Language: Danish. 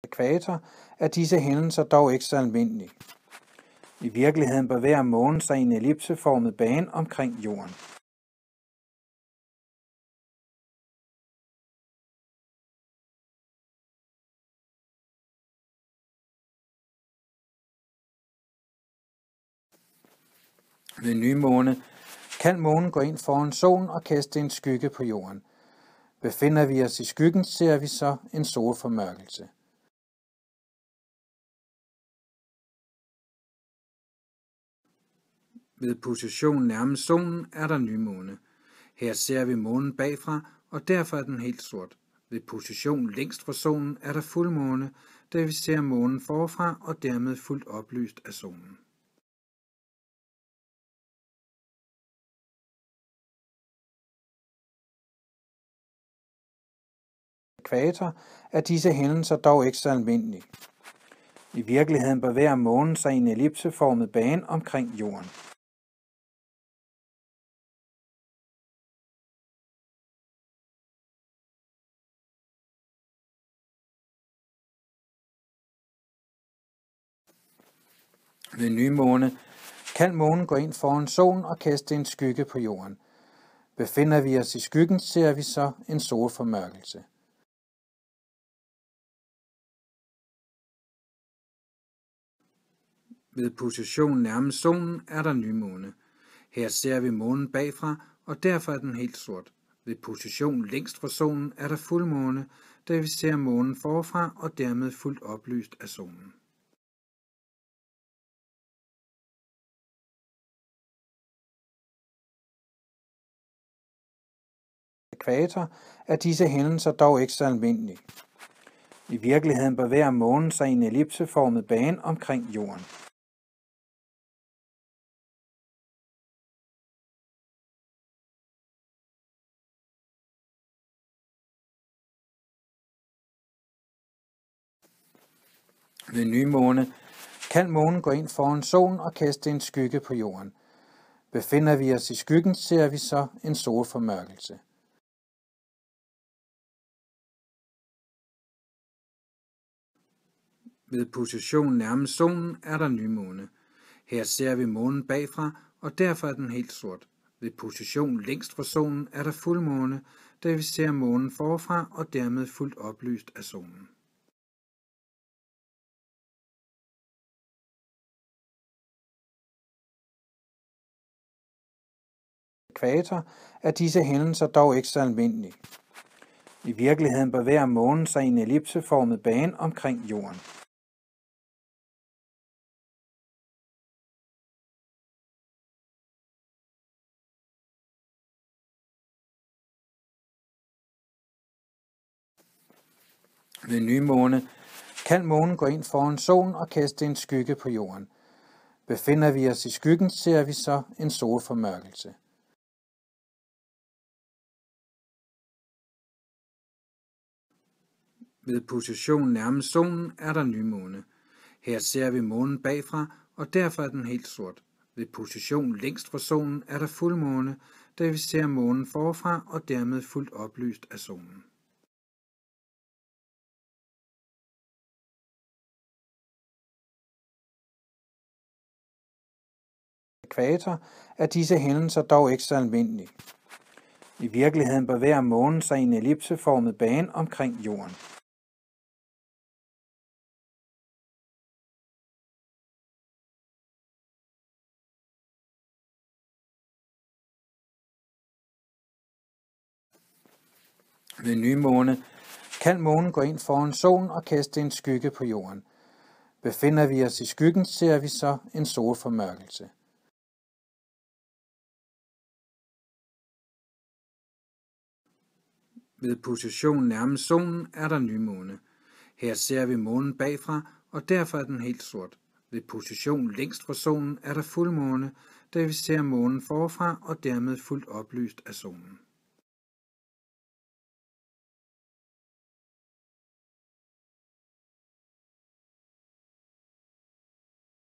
ækvator er disse hændelser dog ikke så almindelige. I virkeligheden bevæger månen sig i en ellipseformet bane omkring jorden. Ved nymåne kan månen gå ind foran solen og kaste en skygge på jorden. Befinder vi os i skyggen, ser vi så en solformørkelse. Ved position nærmest solen er der nymåne. Her ser vi månen bagfra, og derfor er den helt sort. Ved position længst fra solen er der fuldmåne, da vi ser månen forfra og dermed fuldt oplyst af solen. Ækvator er disse hændelser dog ikke så almindelige. I virkeligheden bevæger månen sig i en ellipseformet bane omkring jorden. Ved nymåne kan månen gå ind foran solen og kaste en skygge på jorden. Befinder vi os i skyggen, ser vi så en solformørkelse. Ved position nærmest solen er der nymåne. Her ser vi månen bagfra, og derfor er den helt sort. Ved position længst fra solen er der fuldmåne, da vi ser månen forfra og dermed fuldt oplyst af solen. Ækvator er disse hændelser dog ikke så almindelige. I virkeligheden bevæger månen sig i en ellipseformet bane omkring jorden. Ved nymåne kan månen gå ind foran solen og kaste en skygge på jorden. Befinder vi os i skyggen, ser vi så en solformørkelse. Ved position nærmest solen er der nymåne. Her ser vi månen bagfra, og derfor er den helt sort. Ved position længst fra solen er der fuldmåne, da vi ser månen forfra og dermed fuldt oplyst af solen. Ækvator er disse hændelser dog ikke så almindelige. I virkeligheden bevæger månen sig i en ellipseformet bane omkring jorden. Ved nymåne kan månen gå ind foran solen og kaste en skygge på jorden. Befinder vi os i skyggen, ser vi så en solformørkelse. Ved position nærmest solen er der nymåne. Her ser vi månen bagfra, og derfor er den helt sort. Ved position længst fra solen er der fuldmåne, da vi ser månen forfra og dermed fuldt oplyst af solen. Ækvator er disse hændelser dog ikke så almindelige. I virkeligheden bevæger månen sig i en ellipseformet bane omkring jorden. Ved nymåne kan månen gå ind foran solen og kaste en skygge på jorden. Befinder vi os i skyggen, ser vi så en solformørkelse. Ved position nærmest solen er der nymåne. Her ser vi månen bagfra, og derfor er den helt sort. Ved position længst fra solen er der fuldmåne, da vi ser månen forfra og dermed fuldt oplyst af solen.